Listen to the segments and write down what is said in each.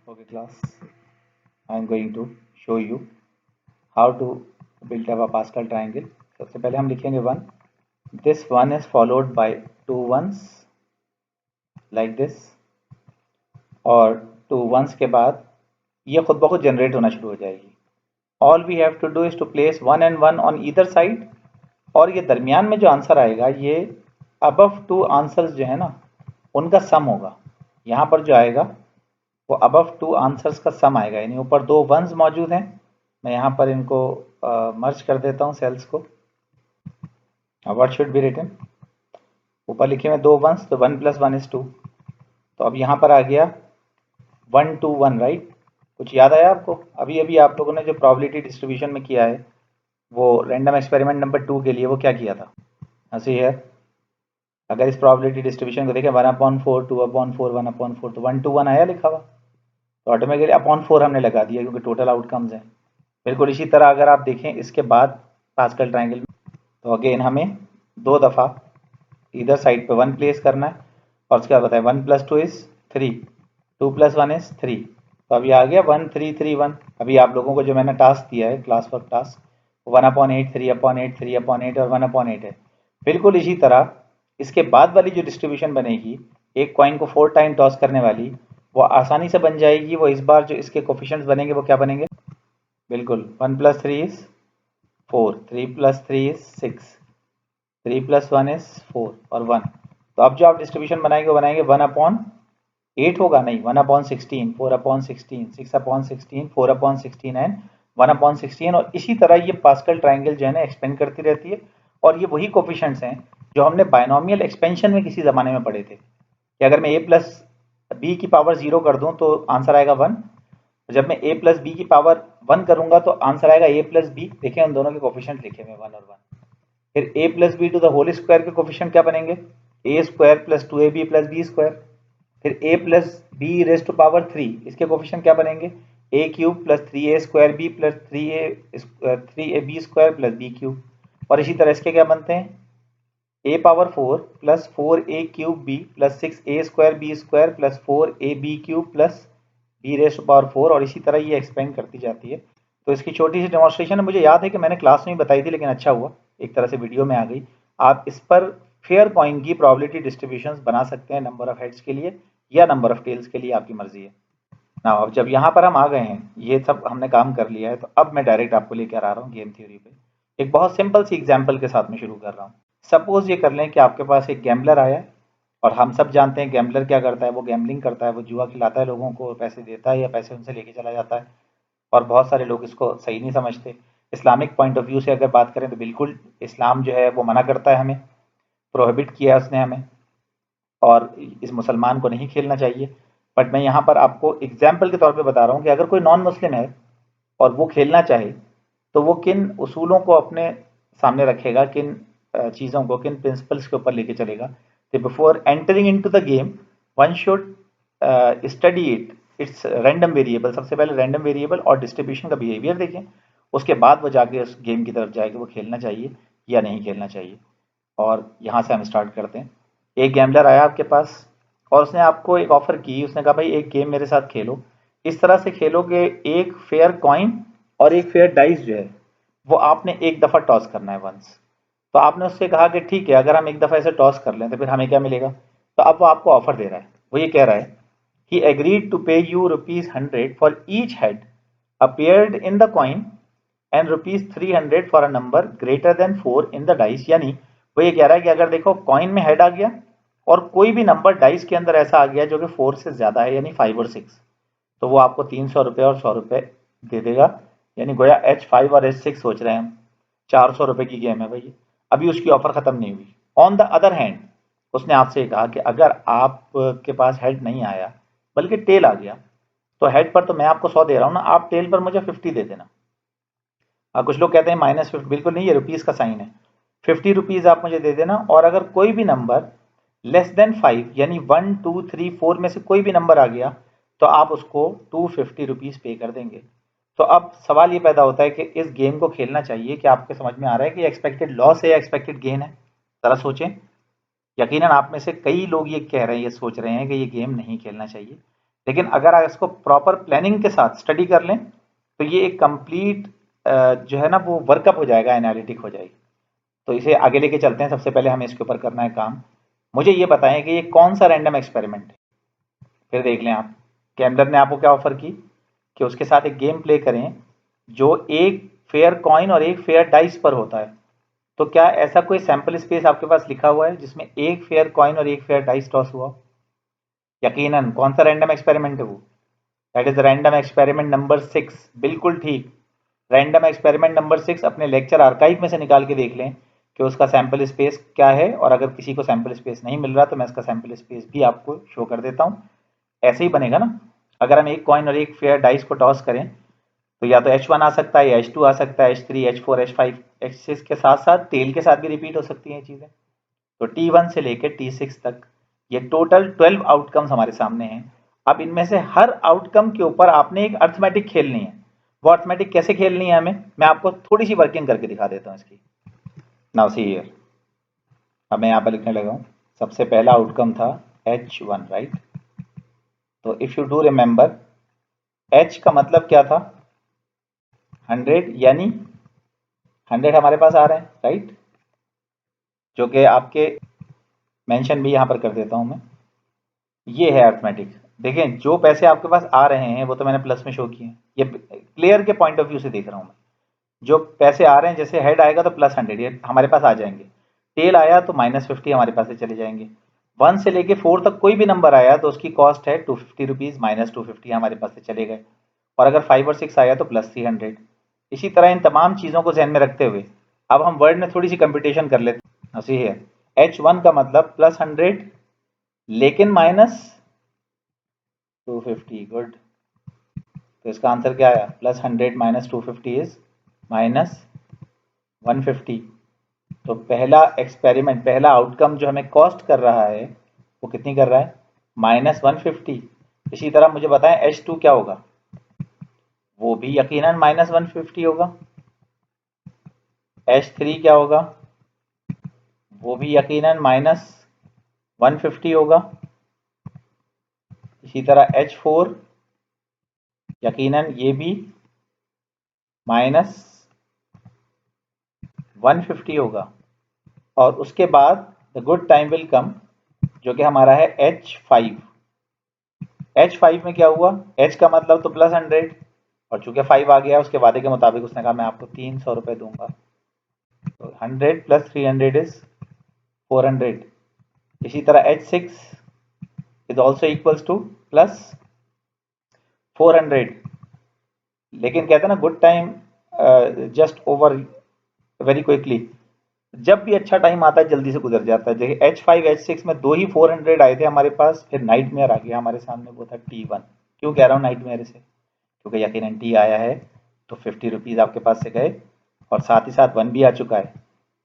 Okay class, I am going to show you how to build up a Pascal triangle. सबसे पहले हम लिखेंगे 1. This 1 is followed by 2 ones like this, और 2 ones के बाद ये खुद ब खुद जनरेट होना शुरू हो जाएगी. All we have to do is to place 1 and 1 on either side, और ये दरमियान में जो आंसर आएगा ये above 2 आंसर्स जो है ना उनका सम होगा. यहाँ पर जो आएगा वो above 2 आंसर्स का सम आएगा, यानी ऊपर 2 वंस मौजूद हैं. मैं यहाँ पर इनको मर्ज कर देता हूँ सेल्स को. व्हाट शुड बी रिटन, ऊपर लिखे हुए 2 वंस, तो 1 + 1 = 2. तो अब यहाँ पर आ गया 1 2 1, राइट. कुछ याद आया आपको? अभी अभी आप लोगों ने जो प्रोबेबिलिटी डिस्ट्रीब्यूशन में किया है वो रैंडम एक्सपेरिमेंट नंबर 2 के लिए वो क्या किया था? हंसी है. अगर इस प्रोबेबिलिटी डिस्ट्रीब्यूशन को देखें 1/4, 2/4, 1/4, तो 1 2 1 आया लिखा हुआ, तो ऑटोमेटिकली अपॉन 4 हमने लगा दिया क्योंकि टोटल आउटकम्स हैं. बिल्कुल इसी तरह अगर आप देखें इसके बाद पास्कल ट्रायंगल में, तो अगेन हमें 2 दफ़ा इधर साइड पे 1 प्लेस करना है, और उसके बाद बताएं 1 + 2 = 3, 2 + 1 = 3. तो अभी आ गया 1 3 3 1. अभी आप लोगों को जो मैंने टास्क दिया है क्लास वर्क टास्क, 1/8, 3/8, 3/8 और 1/8 है. बिल्कुल इसी तरह इसके बाद वाली जो डिस्ट्रीब्यूशन बनेगी, एक कॉइन को 4 टाइम टॉस करने वाली, वो आसानी से बन जाएगी. वो इस बार जो इसके कोफिशिएंट्स बनेंगे वो क्या बनेंगे? बिल्कुल 1 + 3 = 4, 3 + 3 = 6, 3 + 1 = 4 और 1. तो अब जो आप डिस्ट्रीब्यूशन बनाएंगे वो बनाएंगे 1/8 होगा, नहीं 1/16, 4/16, 6/16, 4/16 एंड 1/16. और इसी तरह ये पास्कल ट्रायंगल जो है ना एक्सपेंड करती रहती है. और ये वही कोफिशिएंट्स हैं जो हमने बायनोमियल एक्सपेंशन में किसी ज़माने में पढ़े थे कि अगर मैं a + b की पावर 0 कर दूं तो आंसर आएगा 1. जब मैं a + b की पावर 1 करूंगा तो आंसर आएगा a + b. देखें उन दोनों के कोफिशिएंट लिखे हुए 1 और 1. फिर a + b to the whole square के कोफिशिएंट क्या बनेंगे? a² + 2ab + b². फिर a + b⁻³ इसके कोफिशिएंट क्या बनेंगे? a³ + 3a² b + 3ab² + b³. और इसी तरह इसके क्या बनते हैं? a⁴ + 4a³ b + 6a² b² + 4ab³ + b⁴, और इसी तरह ये एक्सपेंड करती जाती है. तो इसकी छोटी सी डेमोन्स्ट्रेशन है. मुझे याद है कि मैंने क्लास में ही बताई थी, लेकिन अच्छा हुआ एक तरह से वीडियो में आ गई. आप इस पर फेयर कॉइन की प्रोबेबिलिटी डिस्ट्रीब्यूशंस बना सकते हैं नंबर ऑफ हेड्स के लिए या नंबर ऑफ टेल्स के लिए, आपकी मर्जी है. ना अब जब यहाँ पर हम आ गए हैं, ये सब हमने काम कर लिया है, तो अब मैं डायरेक्ट आपको लेकर आ रहा हूँ गेम थ्योरी पे. एक बहुत सिंपल सी एग्जाम्पल के साथ में शुरू कर रहा हूँ. सपोज ये कर लें कि आपके पास एक गैम्बलर आया है, और हम सब जानते हैं गैम्बलर क्या करता है, वो गैम्बलिंग करता है, वो जुआ खिलाता है लोगों को, पैसे देता है या पैसे उनसे लेके चला जाता है. और बहुत सारे लोग इसको सही नहीं समझते. इस्लामिक पॉइंट ऑफ व्यू से अगर बात करें तो बिल्कुल इस्लाम जो है वो मना करता है, हमें प्रोहिबिट किया है उसने हमें, और इस मुसलमान को नहीं खेलना चाहिए. बट मैं यहाँ पर आपको एग्जाम्पल के तौर पे बता रहा हूँ कि अगर कोई नॉन मुस्लिम है और वो खेलना चाहे तो वो किन उसूलों को अपने सामने रखेगा, किन चीज़ों को, किन प्रिंसिपल्स के ऊपर लेके चलेगा. तो before entering into the game one should study it's random variable. सबसे पहले रैंडम वेरिएबल और डिस्ट्रीब्यूशन का बिहेवियर देखें, उसके बाद वो जाके उस गेम की तरफ जाएगा, वो खेलना चाहिए या नहीं खेलना चाहिए. और यहाँ से हम स्टार्ट करते हैं. एक गैम्बलर आया आपके पास और उसने आपको एक ऑफर की. उसने कहा भाई एक गेम मेरे साथ खेलो. इस तरह से खेलो कि एक फेयर कॉइन और एक फेयर डाइस जो है वो आपने एक दफ़ा टॉस करना है वंस. तो आपने उससे कहा कि ठीक है, अगर हम एक दफ़ा ऐसे टॉस कर लें तो फिर हमें क्या मिलेगा. तो अब वो आपको ऑफर दे रहा है. वो ये कह रहा है ही एग्रीड टू पे you ₹100 for each head appeared in the coin and ₹300 for a number greater than 4 in the dice. यानी वो ये कह रहा है कि अगर देखो कॉइन में हेड आ गया और कोई भी नंबर डाइस के अंदर ऐसा आ गया जो कि 4 से ज़्यादा है, यानी 5 और 6, तो वो आपको ₹300 और ₹100 दे देगा. यानी गोया H5 और H6 सोच रहे हैं हम. ₹400 की गेम है भाई. अभी उसकी ऑफर ख़त्म नहीं हुई. ऑन द अदर हैंड उसने आपसे कहा कि अगर आपके पास हेड नहीं आया बल्कि टेल आ गया, तो हेड पर तो मैं आपको 100 दे रहा हूँ ना, आप टेल पर मुझे 50 दे देना. कुछ लोग कहते हैं -50, बिल्कुल नहीं, ये रुपीज़ का साइन है. ₹50 आप मुझे दे देना, और अगर कोई भी नंबर लेस देन 5 यानी 1 2 3 4 में से कोई भी नंबर आ गया तो आप उसको ₹250 पे कर देंगे. तो अब सवाल ये पैदा होता है कि इस गेम को खेलना चाहिए. क्या आपके समझ में आ रहा है कि एक्सपेक्टेड लॉस है या एक्सपेक्टेड गेन है? ज़रा सोचें. यकीनन आप में से कई लोग ये कह रहे हैं, ये सोच रहे हैं कि ये गेम नहीं खेलना चाहिए. लेकिन अगर आप इसको प्रॉपर प्लानिंग के साथ स्टडी कर लें तो ये एक कंप्लीट जो है ना वो वर्कअप हो जाएगा, एनालिटिक हो जाएगी। तो इसे आगे लेके चलते हैं। सबसे पहले हमें इसके ऊपर करना है काम। मुझे ये बताएं कि ये कौन सा रैंडम एक्सपेरिमेंट है। फिर देख लें आप, कैमलर ने आपको क्या ऑफर की कि उसके साथ एक गेम प्ले करें जो एक फेयर कॉइन और एक फेयर डाइस पर होता है। तो क्या ऐसा कोई सैंपल स्पेस आपके पास लिखा हुआ है जिसमें एक फेयर कॉइन और एक फेयर डाइस टॉस हुआ? यकीनन। कौन सा रैंडम एक्सपेरिमेंट है वो? That is random experiment number 6। बिल्कुल ठीक। रैंडम एक्सपेरिमेंट नंबर 6 अपने लेक्चर आर्काइव में से निकाल के देख लें कि उसका सैंपल स्पेस क्या है, और अगर किसी को सैंपल स्पेस नहीं मिल रहा तो मैं इसका सैंपल स्पेस भी आपको शो कर देता हूँ। ऐसे ही बनेगा ना। अगर हम एक कॉइन और एक फेयर डाइस को टॉस करें तो या तो H1 आ सकता है, या H2 आ सकता है, H3, H4, H5, H6 के साथ साथ टेल के साथ भी रिपीट हो सकती हैं चीज़ें। तो T1 से लेकर T6 तक ये टोटल 12 आउटकम्स हमारे सामने हैं। अब इनमें से हर आउटकम के ऊपर आपने एक अर्थमेटिक खेलनी है। वो अर्थमेटिक कैसे खेलनी है हमें, मैं आपको थोड़ी सी वर्किंग करके दिखा देता हूँ इसकी। नाउ सी हियर, अब मैं यहाँ पर लिखने लगा हूँ। सबसे पहला आउटकम था H1, राइट। तो if you do remember, H का मतलब क्या था? 100, यानी 100 हमारे पास आ रहे हैं, राइट, जो कि आपके मेंशन भी यहाँ पर कर देता हूँ मैं। ये है अर्थमेटिक। देखें, जो पैसे आपके पास आ रहे हैं वो तो मैंने प्लस में शो किए हैं। ये प्लेयर के पॉइंट ऑफ व्यू से देख रहा हूँ मैं। जो पैसे आ रहे हैं, जैसे हेड आएगा तो +100 ये हमारे पास आ जाएंगे, टेल आया तो -50 हमारे पास से चले जाएंगे, 1 से लेके 4 तक कोई भी नंबर आया तो उसकी कॉस्ट है 250 रुपीज़, -250 हमारे पास से चले गए। और अगर 5 और 6 आया तो +300। इसी तरह इन तमाम चीज़ों को ध्यान में रखते हुए अब हम वर्ड में थोड़ी सी कंपटीशन कर लेते हैं। ऐसी है, H1 का मतलब +100 लेकिन -250। गुड। तो इसका आंसर क्या आया? +100 - 250 इज -150। तो पहला एक्सपेरिमेंट, पहला आउटकम जो हमें कॉस्ट कर रहा है वो कितनी कर रहा है? -150। इसी तरह मुझे बताएं H2 क्या होगा? वो भी यकीनन -150 होगा। H3 क्या होगा? वो भी यकीनन -150 होगा। इसी तरह H4 यकीनन ये भी -150 होगा। और उसके बाद the good time will come, जो कि हमारा है H5। H5 में क्या हुआ? H का मतलब तो +100, और चूंकि 5 आ गया उसके वादे के मुताबिक उसने कहा मैं आपको 300 रुपये दूंगा। तो 100 + 300 इज 400। इसी तरह H6 is also equals to +400। लेकिन कहते हैं ना, good time just over very quickly. जब भी अच्छा टाइम आता है जल्दी से गुजर जाता है। जैसे H5 H6 में दो ही 400 आए थे हमारे पास, फिर नाइटमेयर आ गया हमारे सामने, वो था T1। क्यों कह रहा हूँ नाइटमेयर से? क्योंकि यकीनन टी आया है तो 50 रुपीज़ आपके पास से गए, और साथ ही साथ 1 भी आ चुका है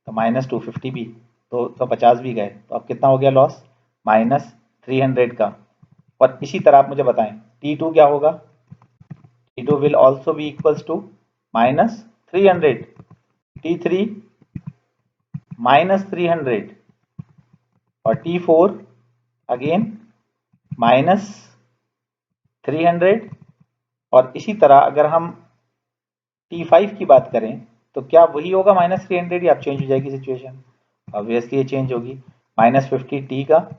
तो -250 भी, तो 50 भी गए। तो अब कितना हो गया लॉस? -300 का। और इसी तरह आप मुझे बताएं T2 क्या होगा? T2 will also be equals to -300, T3 -300, और T4 अगेन -300। और इसी तरह अगर हम T5 की बात करें तो क्या वही होगा -300, या अब चेंज हो जाएगी सिचुएशन? ऑब्वियसली ये चेंज होगी। -50 T का,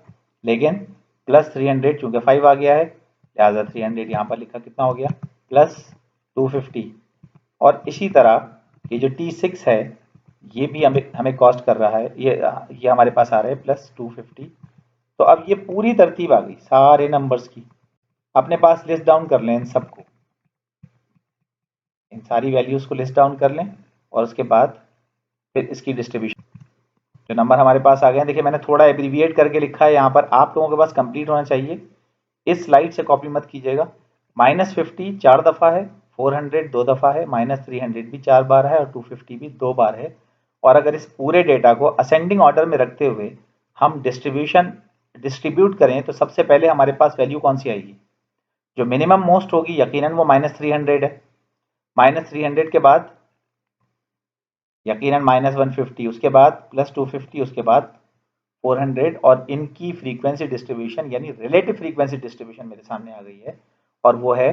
लेकिन +300 चूंकि 5 आ गया है, लिहाजा 300 यहाँ पर लिखा, कितना हो गया? +250। और इसी तरह ये जो T6 है ये भी हमें हमें कॉस्ट कर रहा है, ये हमारे पास आ रहा है +250। तो अब ये पूरी तरतीब आ गई सारे नंबर्स की। अपने पास लिस्ट डाउन कर लें इन सबको, इन सारी वैल्यूज़ को लिस्ट डाउन कर लें, और उसके बाद फिर इसकी डिस्ट्रीब्यूशन। जो नंबर हमारे पास आ गए हैं, देखिए मैंने थोड़ा एब्रीविएट करके लिखा है यहाँ पर, आप लोगों के पास कंप्लीट होना चाहिए। इस स्लाइड से कॉपी मत कीजिएगा। -50 4 दफ़ा है, 400 2 दफ़ा है, -300 भी 4 बार है, और 250 भी 2 बार है। और अगर इस पूरे डेटा को असेंडिंग ऑर्डर में रखते हुए हम डिस्ट्रीब्यूट करें तो सबसे पहले हमारे पास वैल्यू कौन सी आएगी? जो मिनिमम मोस्ट होगी यकीनन वो -300 है। -300 के बाद यकीनन -150, उसके बाद +250, उसके बाद 400 और इनकी फ्रीक्वेंसी डिस्ट्रीब्यूशन यानी रिलेटिव फ्रीक्वेंसी डिस्ट्रीब्यूशन मेरे सामने आ गई है और वो है